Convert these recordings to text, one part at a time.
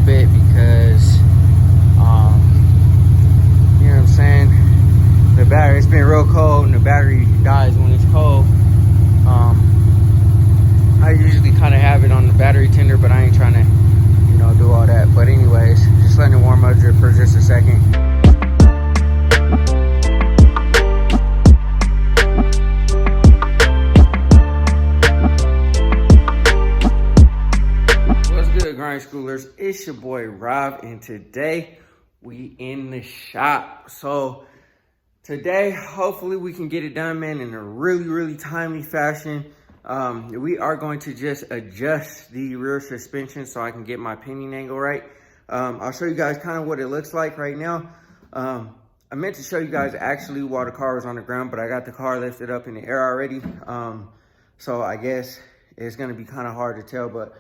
bit because, you know what I'm saying? The battery, it's been real cold and the battery dies when it's cold. I usually kind of have it on the battery tender, but I ain't trying to, you know, do all that. But anyways, just letting it warm up for just a second. Grind Schoolers, it's your boy Rob, and today we in the shop. So today hopefully we can get it done, man, in a really timely fashion. We are going to just adjust the rear suspension so I can get my pinion angle right. I'll show you guys kind of what it looks like right now. I meant to show you guys actually while the car was on the ground, but I got the car lifted up in the air already. So I guess it's gonna be kind of hard to tell, but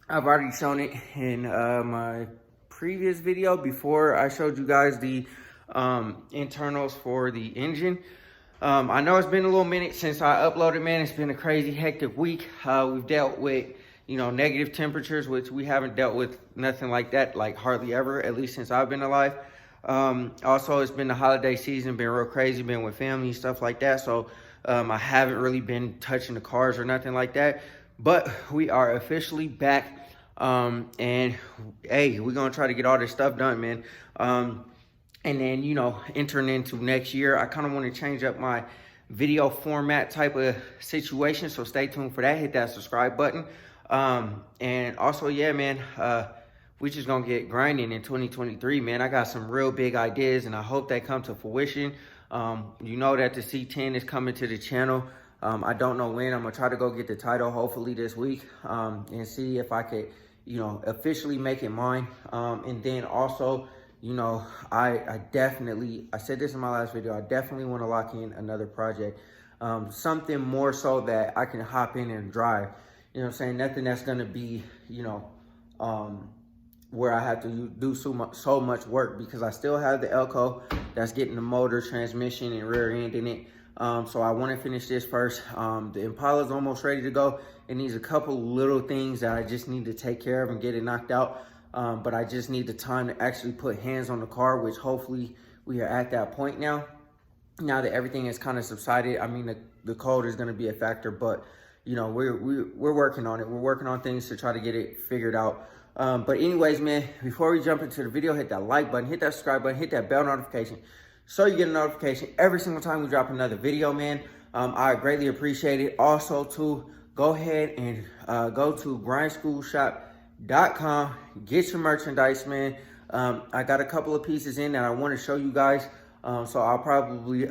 I've already shown it in my previous video before I showed you guys the internals for the engine. I know it's been a little minute since I uploaded, man. It's been a crazy hectic week. We've dealt with, you know, negative temperatures, which we haven't dealt with nothing like that, like hardly ever, at least since I've been alive. Also, it's been the holiday season, been real crazy, been with family, stuff like that. So I haven't really been touching the cars or nothing like that. But we are officially back, and hey, we're gonna try to get all this stuff done, man. And then, you know, entering into next year, I kind of want to change up my video format type of situation, so stay tuned for that. Hit that subscribe button. And also, yeah, man, we just gonna get grinding in 2023, man. I got some real big ideas, and I hope they come to fruition. You know that the C10 is coming to the channel. I don't know when. I'm gonna try to go get the title hopefully this week, and see if I could, you know, officially make it mine. And then also, you know, I definitely, I said this in my last video, I definitely want to lock in another project, something more so that I can hop in and drive. You know what I'm saying? Nothing that's gonna be, you know, where I have to do so much work, because I still have the Elko that's getting the motor, transmission, and rear end in it. So I want to finish this first. The Impala is almost ready to go. It needs a couple little things that I just need to take care of and get it knocked out. But I just need the time to actually put hands on the car, which hopefully we are at that point now. Now that everything is kind of subsided, I mean, the cold is going to be a factor, but you know, we're working on it. We're working on things to try to get it figured out. But anyways, man, before we jump into the video, hit that like button, hit that subscribe button, hit that bell notification, so you get a notification every single time we drop another video, man. I greatly appreciate it. Also, to go ahead and go to grindschoolshop.com, get your merchandise, man. I got a couple of pieces in that I want to show you guys. So I'll probably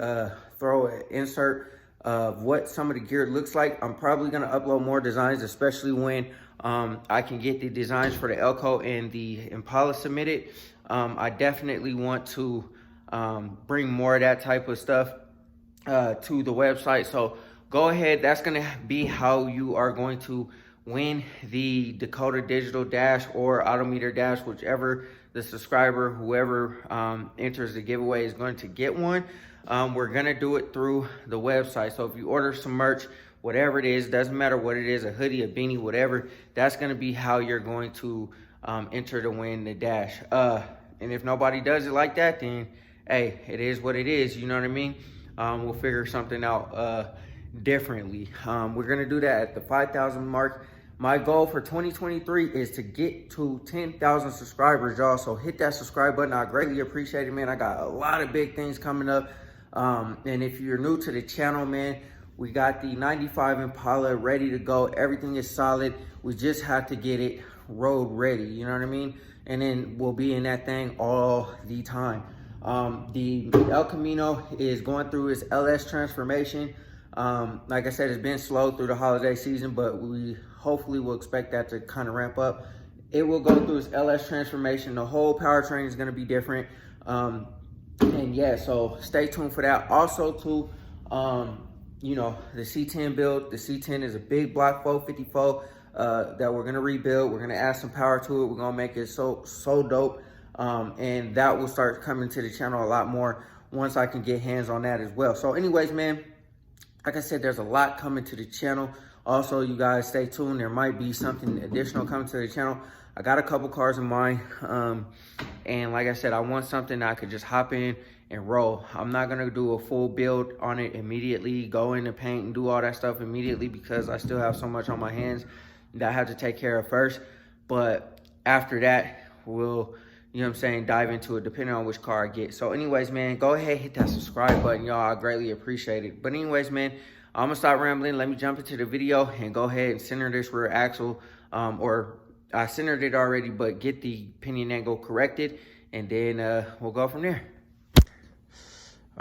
throw an insert of what some of the gear looks like. I'm probably going to upload more designs, especially when I can get the designs for the Elko and the Impala submitted. I definitely want to bring more of that type of stuff to the website. So go ahead. That's going to be how you are going to win the Dakota Digital Dash or Autometer Dash, whichever the subscriber, whoever enters the giveaway is going to get one. We're going to do it through the website. So if you order some merch, whatever it is, doesn't matter what it is, a hoodie, a beanie, whatever, that's going to be how you're going to enter to win the dash. And if nobody does it like that, then hey, it is what it is, you know what I mean? We'll figure something out differently. We're gonna do that at the 5,000 mark. My goal for 2023 is to get to 10,000 subscribers, y'all. So hit that subscribe button. I greatly appreciate it, man. I got a lot of big things coming up. And if you're new to the channel, man, we got the 95 Impala ready to go. Everything is solid. We just have to get it road ready, you know what I mean? And then we'll be in that thing all the time. The El Camino is going through its LS transformation. Like I said, it's been slow through the holiday season, but we hopefully will expect that to kind of ramp up. It will go through its LS transformation. The whole powertrain is going to be different. And yeah, so stay tuned for that. Also to, you know, the C10 build. The C10 is a big block 454 that we're going to rebuild. We're going to add some power to it. We're going to make it so dope. And that will start coming to the channel a lot more once I can get hands on that as well. So anyways, man, like I said, there's a lot coming to the channel. Also, you guys stay tuned. There might be something additional coming to the channel. I got a couple cars in mind. And like I said, I want something that I could just hop in and roll. I'm not gonna do a full build on it immediately, go in the paint and do all that stuff immediately, because I still have so much on my hands that I have to take care of first. But after that, we'll, you know what I'm saying, dive into it depending on which car I get. So anyways, man, go ahead, hit that subscribe button, y'all. I greatly appreciate it. But anyways, man, I'm gonna stop rambling. Let me jump into the video and go ahead and center this rear axle, or I centered it already, but get the pinion angle corrected, and then we'll go from there.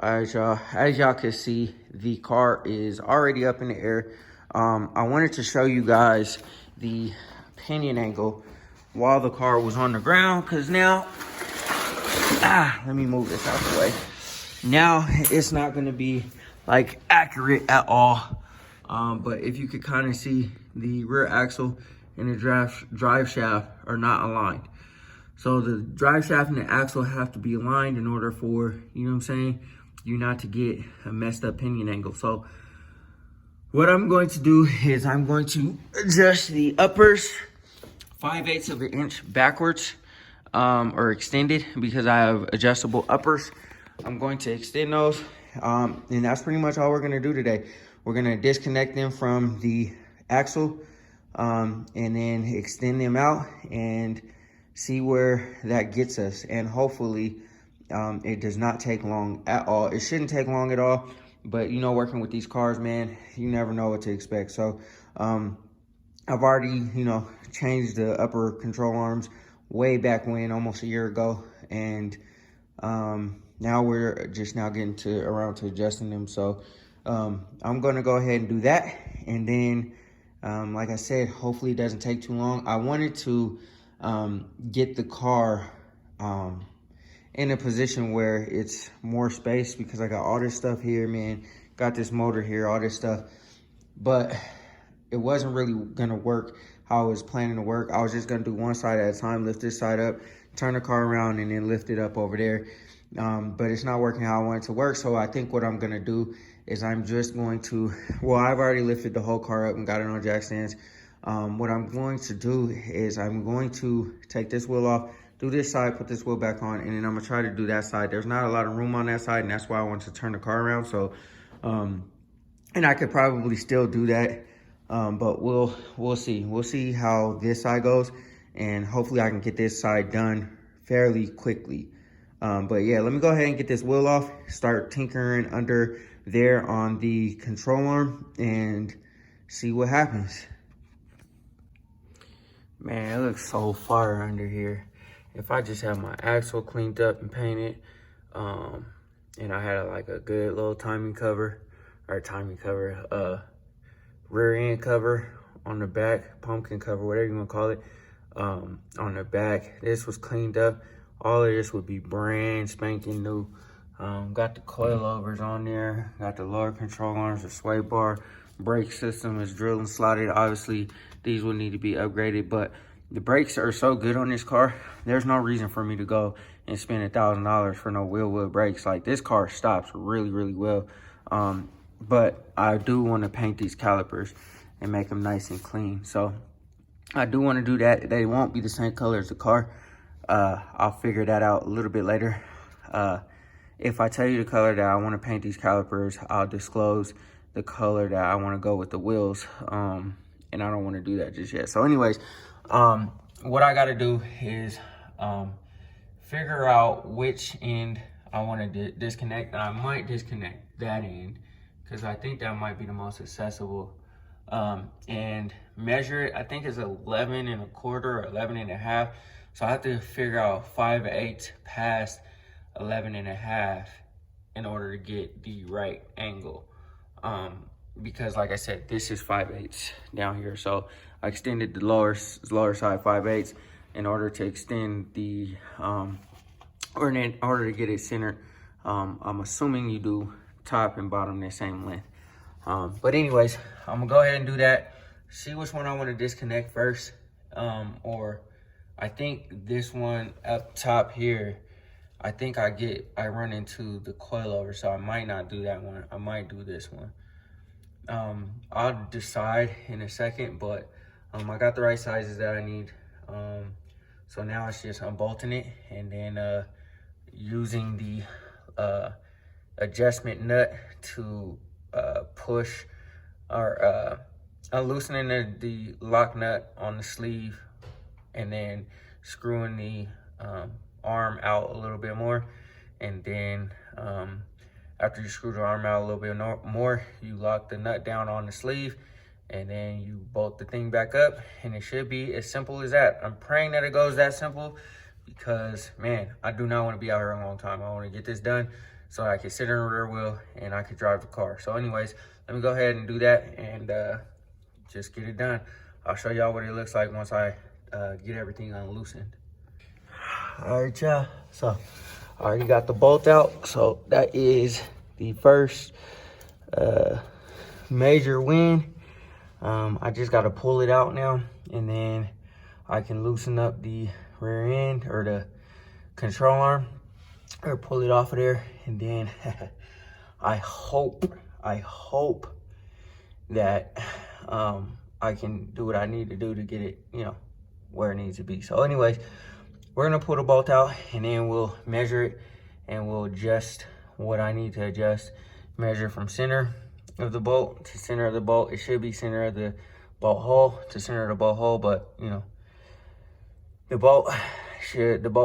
All right, y'all, as y'all can see, the car is already up in the air. I wanted to show you guys the pinion angle while the car was on the ground, because now, let me move this out the way. Now it's not gonna be like accurate at all. But if you could kind of see, the rear axle and the drive shaft are not aligned. So the drive shaft and the axle have to be aligned in order for, you know what I'm saying, you not to get a messed up pinion angle. So what I'm going to do is I'm going to adjust the uppers 5/8 of an inch backwards, or extended, because I have adjustable uppers. I'm going to extend those, and that's pretty much all we're gonna do today. We're gonna disconnect them from the axle, and then extend them out and see where that gets us. And hopefully it does not take long at all. It shouldn't take long at all, but you know, working with these cars, man, you never know what to expect. So I've already, you know, changed the upper control arms way back when, almost a year ago, and now we're just now getting around to adjusting them. So I'm gonna go ahead and do that, and then like I said, hopefully it doesn't take too long. I wanted to get the car in a position where it's more space, because I got all this stuff here, man, got this motor here, all this stuff, but it wasn't really gonna work how I was planning to work. I was just gonna do one side at a time, lift this side up, turn the car around, and then lift it up over there. But it's not working how I want it to work. So I think what I'm gonna do is I'm just going to, well, I've already lifted the whole car up and got it on jack stands. What I'm going to do is I'm going to take this wheel off, do this side, put this wheel back on, and then I'm gonna try to do that side. There's not a lot of room on that side, and that's why I want to turn the car around. So, and I could probably still do that, but we'll see. We'll see how this side goes, and hopefully I can get this side done fairly quickly. But yeah, let me go ahead and get this wheel off, start tinkering under there on the control arm, and see what happens. Man, it looks so fire under here. If I just have my axle cleaned up and painted, and I had like a good little rear end cover on the back, pumpkin cover, whatever you want to call it, on the back, this was cleaned up, all of this would be brand spanking new. Got the coilovers on there, got the lower control arms, the sway bar, brake system is drilled and slotted. Obviously these would need to be upgraded, but the brakes are so good on this car, there's no reason for me to go and spend $1,000 for no wheel well brakes. Like, this car stops really, really well. But I do want to paint these calipers and make them nice and clean. So I do want to do that. They won't be the same color as the car. I'll figure that out a little bit later. If I tell you the color that I want to paint these calipers, I'll disclose the color that I want to go with the wheels. And I don't want to do that just yet. So anyways, what I got to do is figure out which end I want to disconnect. And I might disconnect that end, because I think that might be the most accessible. And measure it, I think it's 11 1/4 or 11 1/2. So I have to figure out 5/8 past 11 1/2 in order to get the right angle. Because like I said, this is 5/8 down here. So I extended the lower side 5/8 in order to extend the, or in order to get it centered. I'm assuming you do top and bottom the same length. But anyways, I'm gonna go ahead and do that. See which one I want to disconnect first. Or I think this one up top here, I think I run into the coilover, so I might not do that one. I might do this one. I'll decide in a second, but I got the right sizes that I need. So now it's just unbolting it and then using the adjustment nut to push or loosening the lock nut on the sleeve, and then screwing the arm out a little bit more. And then after you screw the arm out a little bit more, you lock the nut down on the sleeve, and then you bolt the thing back up, and it should be as simple as that. I'm praying that it goes that simple, because man, I do not want to be out here a long time. I want to get this done so I can sit in the rear wheel and I can drive the car. So anyways, let me go ahead and do that and just get it done. I'll show y'all what it looks like once I get everything unloosened. All right, y'all. So I already got the bolt out. So that is the first major win. I just got to pull it out now, and then I can loosen up the rear end or the control arm, or pull it off of there. And then I hope that I can do what I need to do to get it, you know, where it needs to be. So anyways, we're gonna pull the bolt out, and then we'll measure it, and we'll adjust what I need to adjust. Measure from center of the bolt to center of the bolt. It should be center of the bolt hole to center of the bolt hole, but you know, the bolt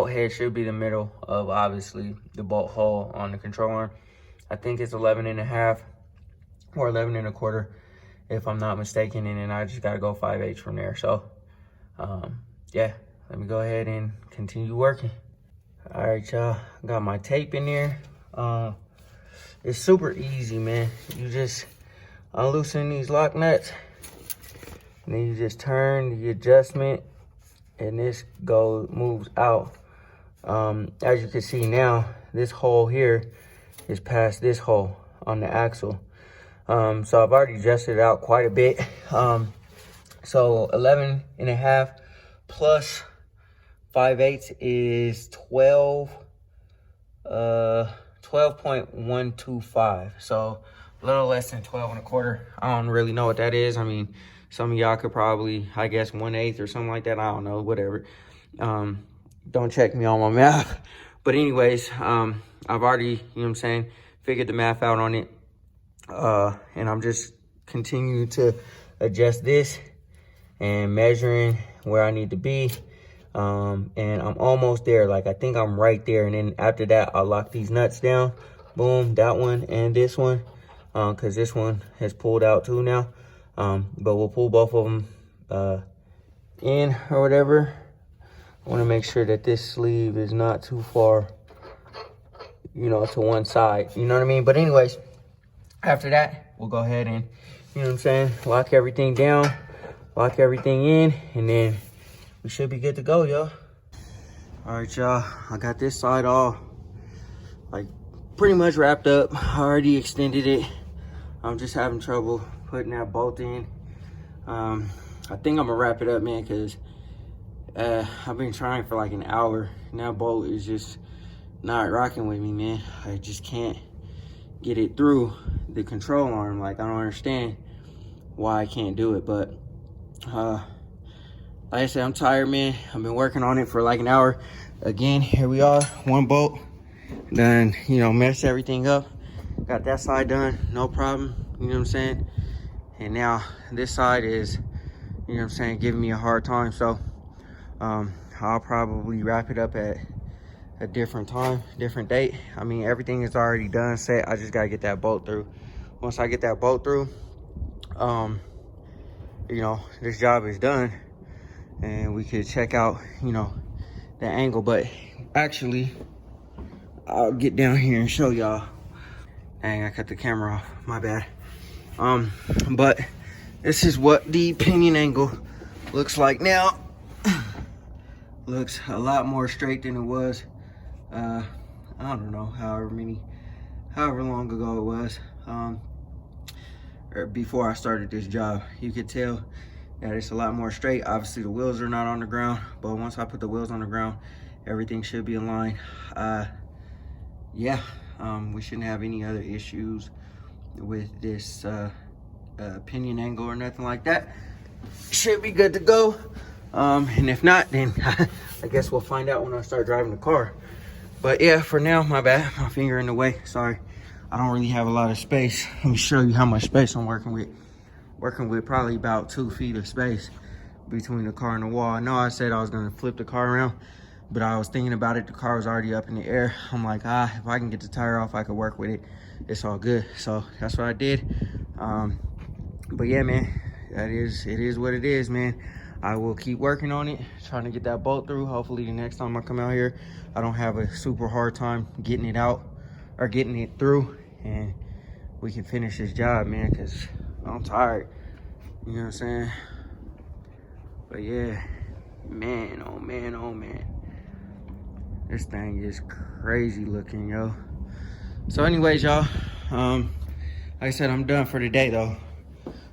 head should be the middle of obviously the bolt hole on the control arm. I think it's 11.5 or 11.25 if I'm not mistaken, and then I just gotta go 5/8 from there. So yeah, let me go ahead and continue working. All right, y'all, got my tape in there. It's super easy, man. You just unloosen these lock nuts, and then you just turn the adjustment, and this moves out. As you can see now, this hole here is past this hole on the axle. So I've already adjusted it out quite a bit. So 11.5 plus 5/8 is 12.125. So a little less than 12.25. I don't really know what that is. I mean, some of y'all could probably, I guess, 1/8 or something like that. I don't know, whatever. Don't check me on my math. But anyways, I've already, you know what I'm saying, figured the math out on it. And I'm just continuing to adjust this and measuring where I need to be. And I'm almost there. Like, I think I'm right there. And then after that, I'll lock these nuts down. Boom, that one and this one. Because this one has pulled out too now. But we'll pull both of them in or whatever. I want to make sure that this sleeve is not too far, you know, to one side. You know what I mean? But anyways, after that, we'll go ahead and, you know what I'm saying, lock everything down, lock everything in, and then we should be good to go, y'all. All right, y'all, I got this side all, like, pretty much wrapped up. I already extended it. I'm just having trouble putting that bolt in. I think I'm gonna wrap it up, man, because I've been trying for like an hour, and that bolt is just not rocking with me, man. I just can't get it through the control arm. Like, I don't understand why I can't do it. But like I said, I'm tired, man. I've been working on it for like an hour. Again, here we are, one bolt done, you know, messed everything up. Got that side done, no problem, you know what I'm saying? And now this side is, you know what I'm saying, giving me a hard time. So I'll probably wrap it up at a different time, different date. I mean, everything is already done, set. I just gotta get that bolt through. Once I get that bolt through, you know, this job is done, and we could check out, you know, the angle. But actually, I'll get down here and show y'all. Dang, I cut the camera off, my bad. But this is what the pinion angle looks like now. Looks a lot more straight than it was, I don't know, however long ago it was, or before I started this job. You could tell that it's a lot more straight. Obviously the wheels are not on the ground, but once I put the wheels on the ground, everything should be in line. Yeah, we shouldn't have any other issues with this pinion angle or nothing like that. Should be good to go. And if not, then I guess we'll find out when I start driving the car. But yeah, for now, my bad, my finger in the way, sorry. I don't really have a lot of space. Let me show you how much space I'm working with. Working with probably about 2 feet of space between the car and the wall. I know I said I was gonna flip the car around, but I was thinking about it. The car was already up in the air. I'm like, if I can get the tire off, I could work with it. It's all good. So that's what I did. But yeah, man, it is what it is, man. I will keep working on it, trying to get that bolt through. Hopefully the next time I come out here, I don't have a super hard time getting it out or getting it through, and we can finish this job, man, because I'm tired. You know what I'm saying? But yeah, man, oh man, oh man. This thing is crazy looking, yo. So anyways, y'all, like I said, I'm done for today though.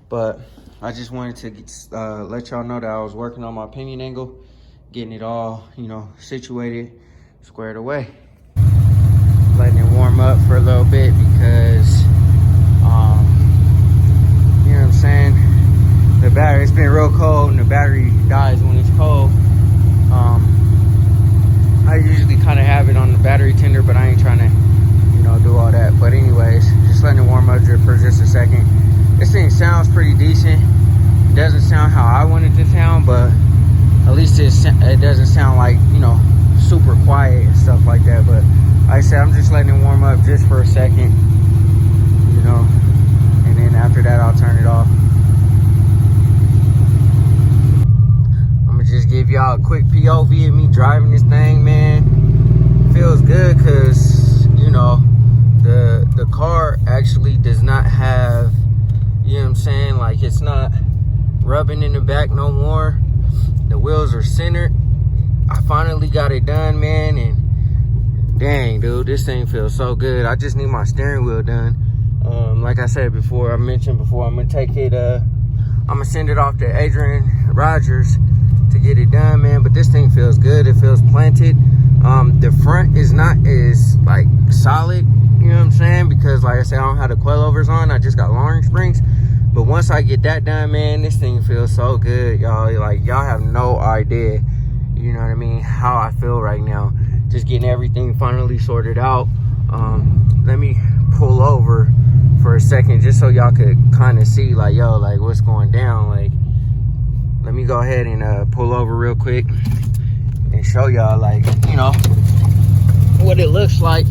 But I just wanted to let y'all know that I was working on my pinion angle, getting it all, you know, situated, squared away. Letting it warm up for a little bit because, you know what I'm saying? The battery, it's been real cold and the battery dies when it's cold. I usually kind of have it on the battery tender, but I ain't trying to, you know, do all that. But anyways, just letting it warm up for just a second. This thing sounds pretty decent. It doesn't sound how I want it to sound, but at least it doesn't sound like, you know, super quiet and stuff like that. But like I said, I'm just letting it warm up just for a second, you know, and then after that, I'll turn it off. I'm gonna just give y'all a quick POV of me driving this thing, man. Feels good because, you know, the car actually does not have, you know what I'm saying, like it's not rubbing in the back no more. The wheels are centered. I finally got it done, man, and dang, dude, this thing feels so good. I just need my steering wheel done. Like I said before, I mentioned before, I'm gonna take it, I'm gonna send it off to Adrian Rogers to get it done, man. But this thing feels good. It feels planted. The front is not as like solid, you know what I'm saying, because like I said, I don't have the coilovers on. I just got lowering springs. But once I get that done, man, this thing feels so good, y'all. Like, y'all have no idea, you know what I mean, how I feel right now. Just getting everything finally sorted out. Let me pull over for a second just so y'all could kind of see, like, yo, like, what's going down. Like, let me go ahead and pull over real quick and show y'all, like, you know, what it looks like.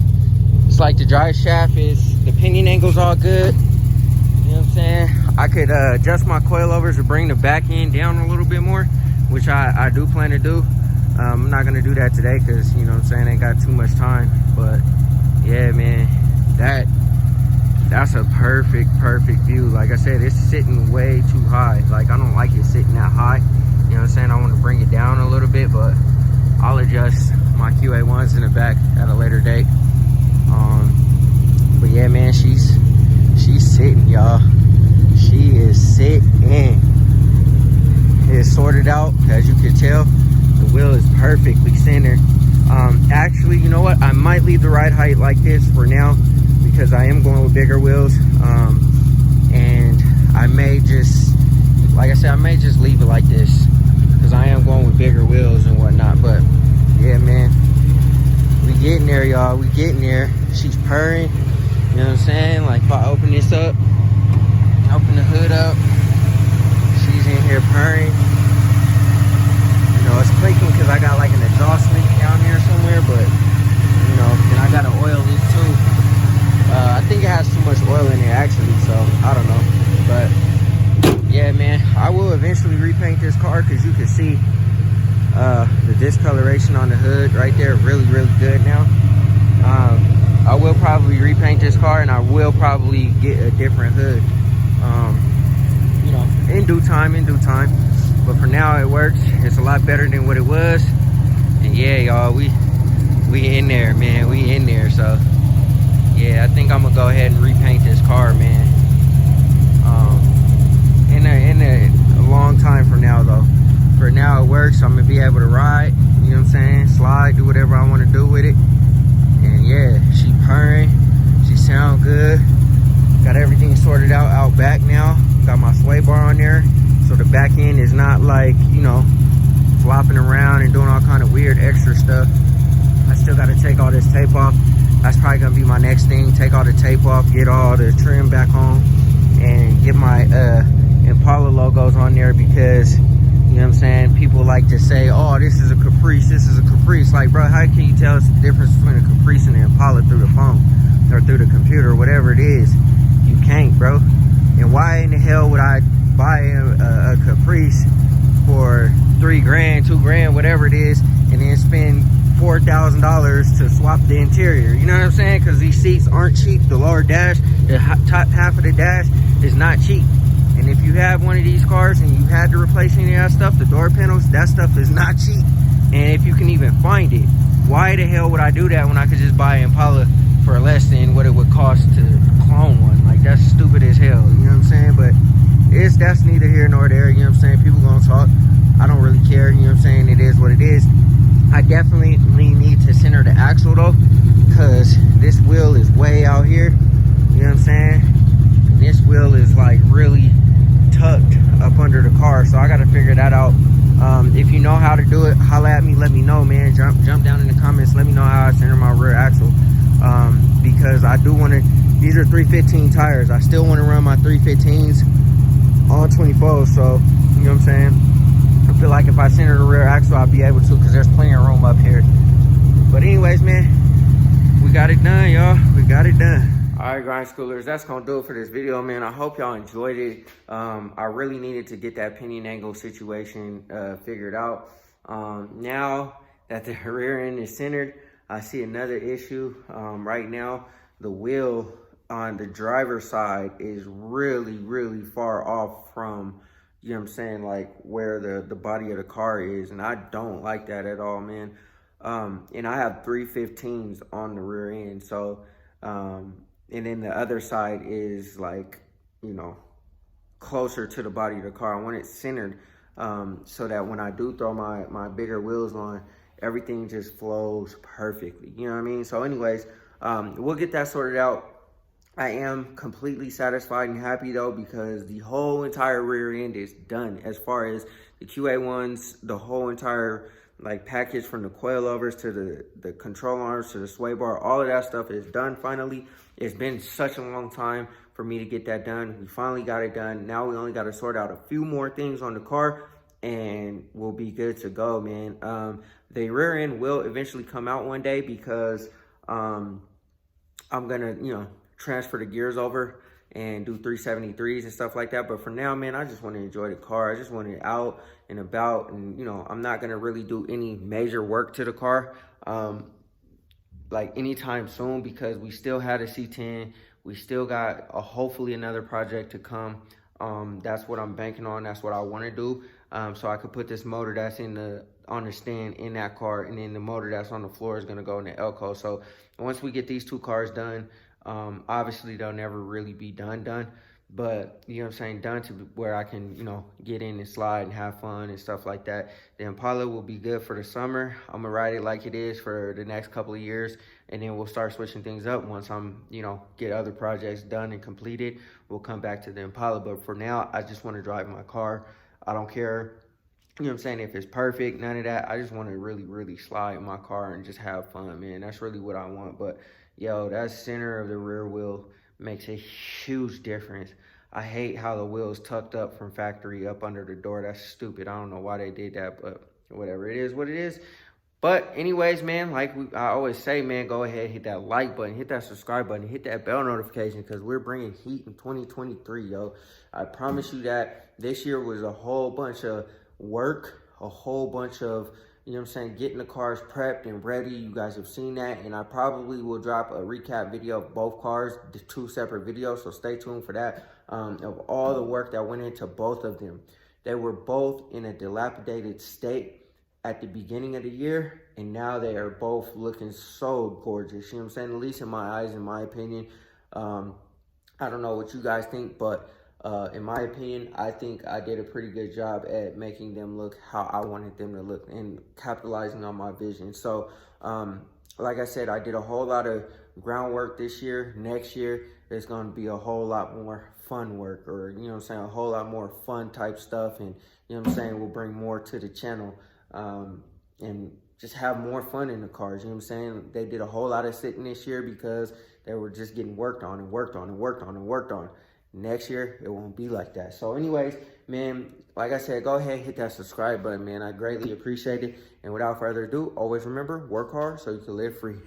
It's like the drive shaft is, the pinion angle's all good. You know what I'm saying? I could adjust my coilovers to bring the back end down a little bit more, which I do plan to do. I'm not gonna do that today because, you know what I'm saying, I ain't got too much time. But yeah, man, that's a perfect view. Like I said, it's sitting way too high. Like, I don't like it sitting that high. You know what I'm saying? I want to bring it down a little bit, but I'll adjust my QA1s in the back at a later date. But yeah, man, she's sitting, y'all. She is sitting. It's sorted out, as you can tell. The wheel is perfectly centered. Actually, you know what? I might leave the ride height like this for now because I am going with bigger wheels. And I may just, like I said, I may just leave it like this because I am going with bigger wheels and whatnot. But yeah, man, we getting there, y'all. We getting there. She's purring. You know what I'm saying? Like, if I open this up, open the hood up, she's in here purring. You know, it's clicking because I got like an exhaust leak down here somewhere, but, you know, then I got an oil leak too. I think it has too much oil in it actually, so I don't know. But yeah, man, I will eventually repaint this car because you can see the discoloration on the hood right there, really good now. I will probably repaint this car and I will probably get a different hood, you know, in due time. But for now, it works. It's a lot better than what it was. And yeah, y'all, we in there, man. We in there. So yeah, I think I'm gonna go ahead and repaint this car, man. In a long time from now, though. For now, it works. I'm gonna be able to ride. You know what I'm saying? Slide, do whatever I want to do with it. And yeah, she purring. She sound good. Got everything sorted out back now. Got my sway bar on there, so the back end is not like, you know, flopping around and doing all kind of weird extra stuff. I still got to take all this tape off. That's probably gonna be my next thing. Take all the tape off, get all the trim back on, and get my Impala logos on there, because, you know what I'm saying, people like to say, oh, this is a Caprice, this is a Caprice. Like, bro, how can you tell us the difference between a Caprice and an Impala through the phone or through the computer or whatever it is? You can't, bro. And why in the hell would I buy a Caprice for $3 grand, $2 grand, whatever it is, and then spend $4,000 to swap the interior? You know what I'm saying? Because these seats aren't cheap. The lower dash, the top half of the dash is not cheap. And if you have one of these cars and you had to replace any of that stuff, the door panels, that stuff is not cheap. And if you can even find it, why the hell would I do that when I could just buy an Impala for less than what it would cost to clone one? Like, that's stupid as hell, you know what I'm saying? But that's neither here nor there, you know what I'm saying? People gonna talk. I don't really care, you know what I'm saying? It is what it is. I definitely need to center the axle though, because this wheel is way out here, you know what I'm saying? And this wheel is like really tucked up under the car, so I got to figure that out. If you know how to do it, holla at me, let me know, man. Jump down in the comments, let me know how I center my rear axle, because I do want to. These are 315 tires. I still want to run my 315s on 24s, so you know what I'm saying. I feel like if I center the rear axle, I'll be able to, because there's plenty of room up here. But anyways, man, we got it done, y'all. We got it done. All right, grind schoolers, that's gonna do it for this video, man. I hope y'all enjoyed it. I really needed to get that pinion angle situation figured out. Now that the rear end is centered, I see another issue. Right now, the wheel on the driver's side is really far off from, you know what I'm saying, like where the body of the car is, and I don't like that at all, man. And I have 315s on the rear end, so and then the other side is like, you know, closer to the body of the car. I want it centered, so that when I do throw my bigger wheels on, everything just flows perfectly, you know what I mean? So anyways, we'll get that sorted out. I am completely satisfied and happy though, because the whole entire rear end is done. As far as the QA1s, the whole entire like package, from the coilovers to the control arms to the sway bar, all of that stuff is done finally. It's been such a long time for me to get that done. We finally got it done. Now we only got to sort out a few more things on the car and we'll be good to go, man. The rear end will eventually come out one day, because I'm gonna, you know, transfer the gears over and do 373s and stuff like that. But for now, man, I just want to enjoy the car. I just want it out and about, and you know, I'm not gonna really do any major work to the car like anytime soon, because we still had a C10. We still got hopefully another project to come. That's what I'm banking on. That's what I want to do, so I could put this motor that's on the stand in that car, and then the motor that's on the floor is gonna go in the Elco. So once we get these two cars done, obviously they'll never really be done, but you know what I'm saying, done to where I can, you know, get in and slide and have fun and stuff like that. The Impala will be good for the summer. I'm gonna ride it like it is for the next couple of years, and then we'll start switching things up once I'm, you know, get other projects done and completed. We'll come back to the Impala, but for now, I just want to drive my car. I don't care, you know what I'm saying, if it's perfect, none of that. I just want to really slide in my car and just have fun, man. That's really what I want. But yo, that center of the rear wheel makes a huge difference. I hate how the wheel is tucked up from factory up under the door. That's stupid. I don't know why they did that, but whatever, it is what it is. But anyways, man, like I always say, man, go ahead, hit that like button, hit that subscribe button, hit that bell notification, because we're bringing heat in 2023, yo. I promise you that. This year was a whole bunch of work, a whole bunch of, you know what I'm saying, getting the cars prepped and ready. You guys have seen that, and I probably will drop a recap video of both cars, the 2 separate videos, so stay tuned for that, of all the work that went into both of them. They were both in a dilapidated state at the beginning of the year, and now they are both looking so gorgeous, you know what I'm saying, at least in my eyes, in my opinion. I don't know what you guys think, but in my opinion, I think I did a pretty good job at making them look how I wanted them to look and capitalizing on my vision. So, like I said, I did a whole lot of groundwork this year. Next year, there's going to be a whole lot more fun work, or, you know what I'm saying, a whole lot more fun type stuff. And, you know what I'm saying, we'll bring more to the channel, and just have more fun in the cars. You know what I'm saying? They did a whole lot of sitting this year because they were just getting worked on and worked on and worked on and worked on. Next year, it won't be like that. So anyways, man, like I said, go ahead, hit that subscribe button, man. I greatly appreciate it. And without further ado, always remember, work hard so you can live free.